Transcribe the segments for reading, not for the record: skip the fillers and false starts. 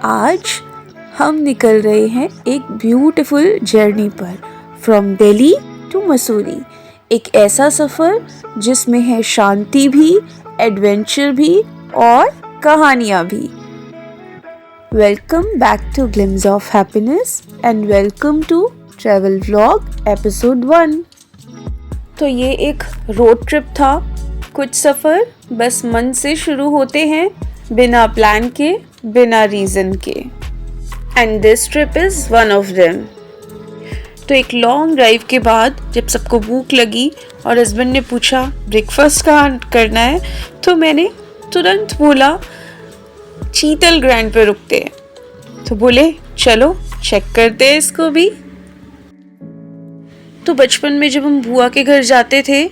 आज हम निकल रहे हैं एक ब्यूटीफुल जर्नी पर फ्रॉम दिल्ली टू मसूरी। एक ऐसा सफ़र जिसमें है शांति भी, एडवेंचर भी और कहानियाँ भी। Welcome back to glimpse of happiness and welcome to travel vlog episode 1। तो ये एक रोड ट्रिप था। कुछ सफ़र बस मन से शुरू होते हैं, बिना प्लान के, बिना रीज़न के। And this trip is one of them. तो एक लॉन्ग ड्राइव के बाद जब सबको भूख लगी और हस्बैंड ने पूछा ब्रेकफास्ट कहाँ करना है, तो मैंने तुरंत बोला चीतल ग्रैंड पे रुकते हैं। तो बोले चलो चेक करते हैं इसको भी। तो बचपन में जब हम बुआ के घर जाते थे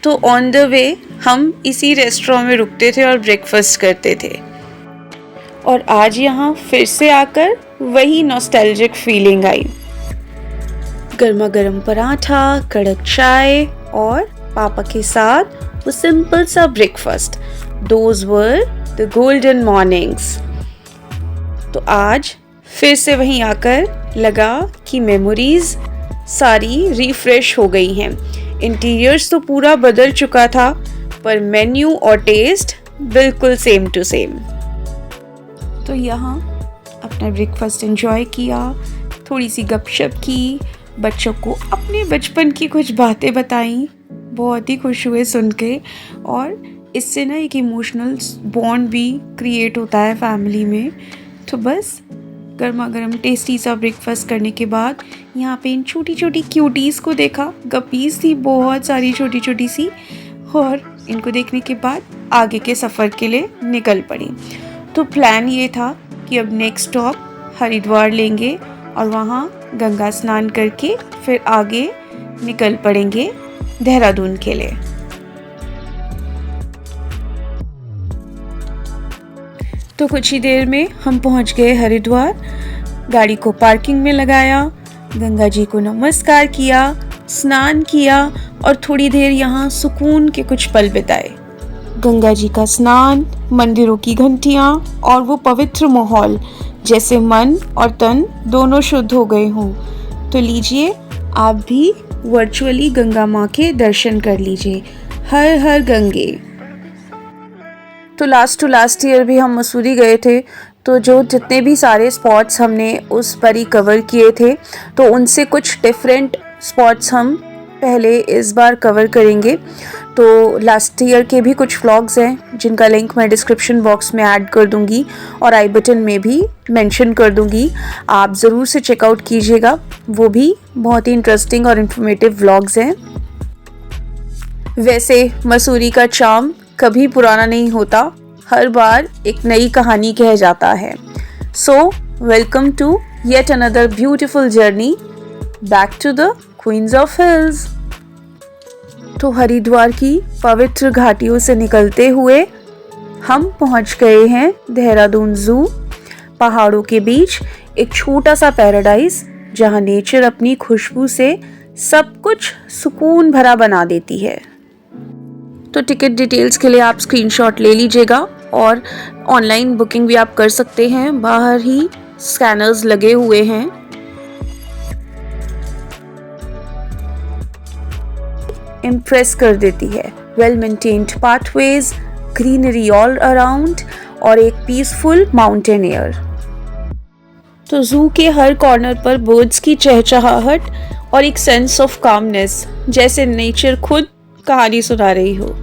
तो ऑन द वे हम इसी रेस्टोरेंट में रुकते थे और ब्रेकफास्ट करते थे। और आज यहाँ फिर से आकर वही नॉस्टैल्जिक फीलिंग आई। गर्मा गर्म पराठा, कड़क चाय और पापा के साथ वो सिंपल सा breakfast. Those were the golden mornings. तो आज फिर से वहीं आकर लगा कि मेमोरीज सारी रिफ्रेश हो गई हैं। इंटीरियर्स तो पूरा बदल चुका था, पर मेन्यू और टेस्ट बिल्कुल सेम टू सेम। तो यहाँ अपना ब्रेकफास्ट एंजॉय किया, थोड़ी सी गपशप की, बच्चों को अपने बचपन की कुछ बातें बताई। बहुत ही खुश हुए सुन के। और इससे ना एक इमोशनल बॉन्ड भी क्रिएट होता है फैमिली में। तो बस गर्मा गर्म टेस्टी सा ब्रेकफास्ट करने के बाद यहाँ पे इन छोटी छोटी क्यूटीज़ को देखा। गपीज़ थी बहुत सारी छोटी छोटी सी, और इनको देखने के बाद आगे के सफ़र के लिए निकल पड़ी। तो प्लान ये था कि अब नेक्स्ट स्टॉप हरिद्वार लेंगे और वहाँ गंगा स्नान करके फिर आगे निकल पड़ेंगे देहरादून के लिए। तो कुछ ही देर में हम पहुंच गए हरिद्वार। गाड़ी को पार्किंग में लगाया, गंगा जी को नमस्कार किया, स्नान किया और थोड़ी देर यहाँ सुकून के कुछ पल बिताए। गंगा जी का स्नान, मंदिरों की घंटियाँ और वो पवित्र माहौल, जैसे मन और तन दोनों शुद्ध हो गए हों। तो लीजिए आप भी वर्चुअली गंगा माँ के दर्शन कर लीजिए। हर हर गंगे। तो लास्ट ईयर भी हम मसूरी गए थे, तो जो जितने भी सारे स्पॉट्स हमने उस पर ही कवर किए थे, तो उनसे कुछ डिफरेंट स्पॉट्स हम पहले इस बार कवर करेंगे। तो लास्ट ईयर के भी कुछ व्लॉग्स हैं जिनका लिंक मैं डिस्क्रिप्शन बॉक्स में ऐड कर दूंगी और आई बटन में भी मेंशन कर दूंगी। आप ज़रूर से चेकआउट कीजिएगा, वो भी बहुत ही इंटरेस्टिंग और इन्फॉर्मेटिव व्लॉग्स हैं। वैसे मसूरी का चार्म कभी पुराना नहीं होता, हर बार एक नई कहानी कह जाता है। So welcome to yet another beautiful journey back to the queens of hills. तो हरिद्वार की पवित्र घाटियों से निकलते हुए हम पहुंच गए हैं देहरादून ज़ू। पहाड़ों के बीच एक छोटा सा पैराडाइज, जहां नेचर अपनी खुशबू से सब कुछ सुकून भरा बना देती है। तो टिकट डिटेल्स के लिए आप स्क्रीनशॉट ले लीजिएगा और ऑनलाइन बुकिंग भी आप कर सकते हैं। बाहर ही स्कैनर्स लगे हुए हैं। इम्प्रेस कर देती है। Well maintained pathways, greenery all around और एक पीसफुल माउंटेन एयर। तो जू के हर कॉर्नर पर बर्ड्स की चहचहाहट और एक सेंस ऑफ कामनेस, जैसे नेचर खुद कहानी सुना रही हो।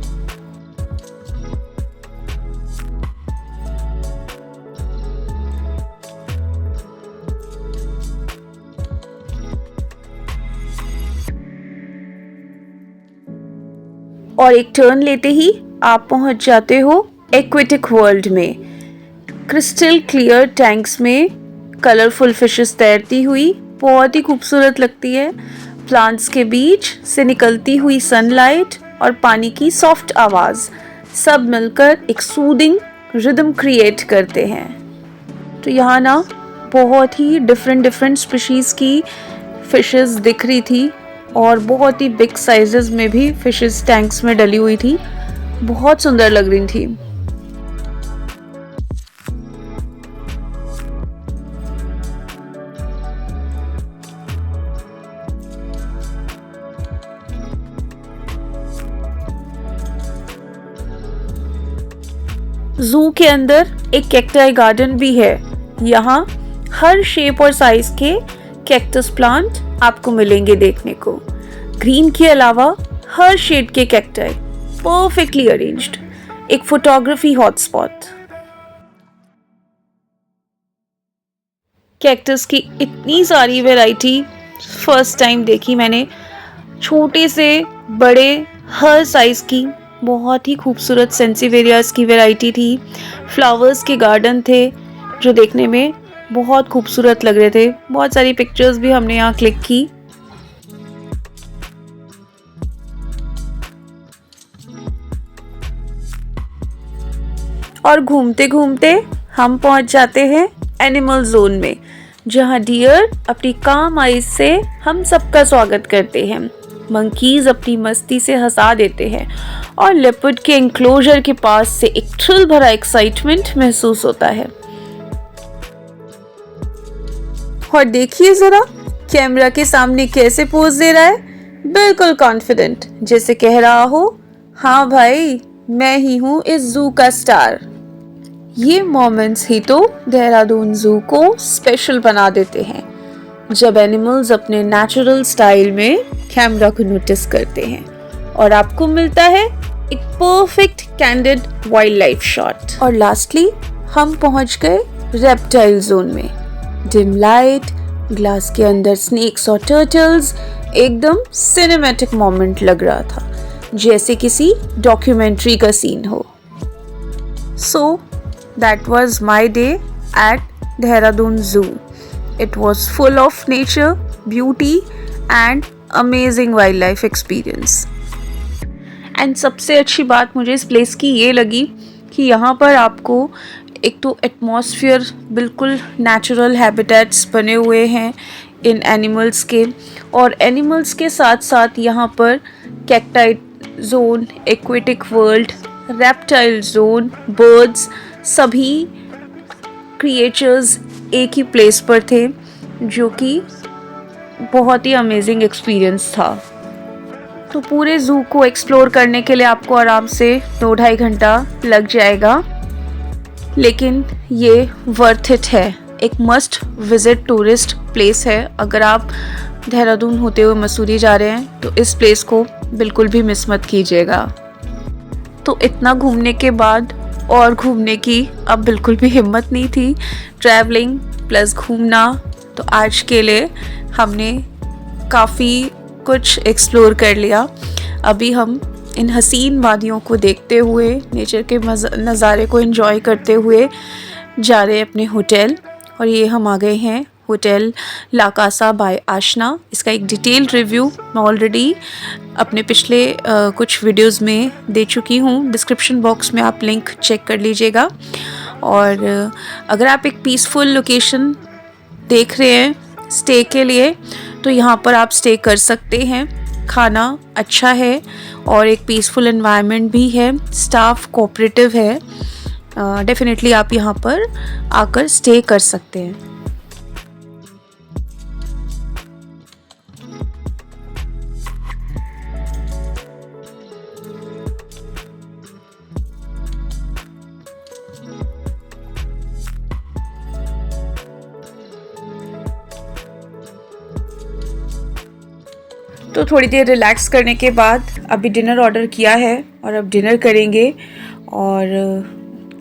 और एक टर्न लेते ही आप पहुंच जाते हो एक्वेटिक वर्ल्ड में। क्रिस्टल क्लियर टैंक्स में कलरफुल फिशेस तैरती हुई बहुत ही खूबसूरत लगती है। प्लांट्स के बीच से निकलती हुई सनलाइट और पानी की सॉफ्ट आवाज़, सब मिलकर एक सूदिंग रिदम क्रिएट करते हैं। तो यहाँ ना बहुत ही डिफरेंट स्पीशीज़ की फिशेस दिख रही थी और बहुत ही बिग साइजेस में भी फिशेस टैंक्स में डली हुई थी। बहुत सुंदर लग रही थी। जू के अंदर एक कैक्टाई गार्डन भी है। यहाँ हर शेप और साइज के कैक्टस प्लांट आपको मिलेंगे देखने को। ग्रीन के अलावा हर शेड के कैक्टाई परफेक्टली अरेंज्ड, एक फोटोग्राफी हॉटस्पॉट। कैक्टस की इतनी सारी वैरायटी फर्स्ट टाइम देखी मैंने। छोटे से बड़े हर साइज की बहुत ही खूबसूरत सेंसिवेरियाज की वैरायटी थी। फ्लावर्स के गार्डन थे जो देखने में बहुत खूबसूरत लग रहे थे। बहुत सारी पिक्चर्स भी हमने यहाँ क्लिक की। और घूमते घूमते हम पहुंच जाते हैं एनिमल जोन में, जहां डियर अपनी काम आइज से हम सबका स्वागत करते हैं। मंकीज अपनी मस्ती से हंसा देते हैं और लेपर्ड के एंक्लोजर के पास से एक थ्रिल भरा एक्साइटमेंट महसूस होता है। और देखिए जरा कैमरा के सामने कैसे पोज दे रहा है, बिल्कुल कॉन्फिडेंट, जैसे कह रहा हो हाँ भाई मैं ही हूँ इस जू का स्टार। ये मोमेंट्स ही तो देहरादून जू को स्पेशल बना देते हैं, जब एनिमल्स अपने नेचुरल स्टाइल में कैमरा को नोटिस करते हैं और आपको मिलता है एक perfect candid wild life shot. और लास्टली हम पहुंच गए रेप्टाइल जोन में। डिम लाइट, ग्लास के अंदर स्नेक्स और टर्टल्स, एकदम सिनेमैटिक मोमेंट लग रहा था, जैसे किसी डॉक्यूमेंट्री का सीन हो। So that was my day at Dehradun जू। It was full of nature, beauty and amazing wildlife experience. And सबसे अच्छी बात मुझे इस प्लेस की ये लगी कि यहाँ पर आपको एक तो एटमॉस्फेयर, बिल्कुल नेचुरल हैबिटेट्स बने हुए हैं इन एनिमल्स के, और एनिमल्स के साथ साथ यहाँ पर cacti zone, aquatic world, reptile zone, birds, सभी क्रिएचर्स एक ही प्लेस पर थे, जो कि बहुत ही अमेजिंग एक्सपीरियंस था। तो पूरे जू को एक्सप्लोर करने के लिए आपको आराम से 2-2.5 घंटा लग जाएगा, लेकिन ये वर्थ इट है। एक मस्ट विजिट टूरिस्ट प्लेस है। अगर आप देहरादून होते हुए मसूरी जा रहे हैं तो इस प्लेस को बिल्कुल भी मिस मत कीजिएगा। तो इतना घूमने के बाद और घूमने की अब बिल्कुल भी हिम्मत नहीं थी। ट्रैवलिंग प्लस घूमना, तो आज के लिए हमने काफ़ी कुछ एक्सप्लोर कर लिया। अभी हम इन हसीन वादियों को देखते हुए, नेचर के नज़ारे को एंजॉय करते हुए जा रहे अपने होटल। और ये हम आ गए हैं होटल ला कासा बाय आशना। इसका एक डिटेल्ड रिव्यू मैं ऑलरेडी अपने पिछले कुछ वीडियोस में दे चुकी हूँ। डिस्क्रिप्शन बॉक्स में आप लिंक चेक कर लीजिएगा। और अगर आप एक पीसफुल लोकेशन देख रहे हैं स्टे के लिए, तो यहाँ पर आप स्टे कर सकते हैं। खाना अच्छा है और एक पीसफुल एनवायरनमेंट भी है, स्टाफ कोऑपरेटिव है। डेफिनेटली आप यहाँ पर आकर स्टे कर सकते हैं। तो थोड़ी देर रिलैक्स करने के बाद अभी डिनर ऑर्डर किया है और अब डिनर करेंगे और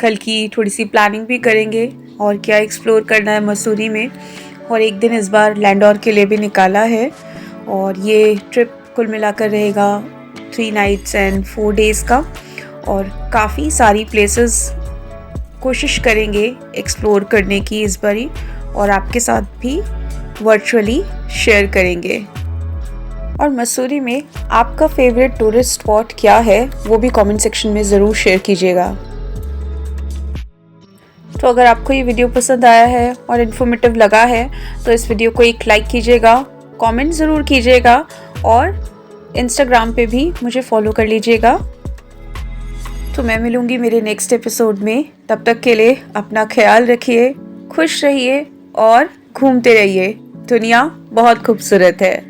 कल की थोड़ी सी प्लानिंग भी करेंगे और क्या एक्सप्लोर करना है मसूरी में। और एक दिन इस बार लैंडोर के लिए भी निकाला है और ये ट्रिप कुल मिलाकर रहेगा 3 नाइट्स एंड 4 डेज़ का। और काफ़ी सारी प्लेसेस कोशिश करेंगे एक्सप्लोर करने की इस बारी, और आपके साथ भी वर्चुअली शेयर करेंगे। और मसूरी में आपका फेवरेट टूरिस्ट स्पॉट क्या है वो भी कमेंट सेक्शन में ज़रूर शेयर कीजिएगा। तो अगर आपको ये वीडियो पसंद आया है और इन्फॉर्मेटिव लगा है तो इस वीडियो को एक लाइक कीजिएगा, कमेंट ज़रूर कीजिएगा और इंस्टाग्राम पे भी मुझे फॉलो कर लीजिएगा। तो मैं मिलूँगी मेरे नेक्स्ट एपिसोड में। तब तक के लिए अपना ख्याल रखिए, खुश रहिए और घूमते रहिए। दुनिया बहुत खूबसूरत है।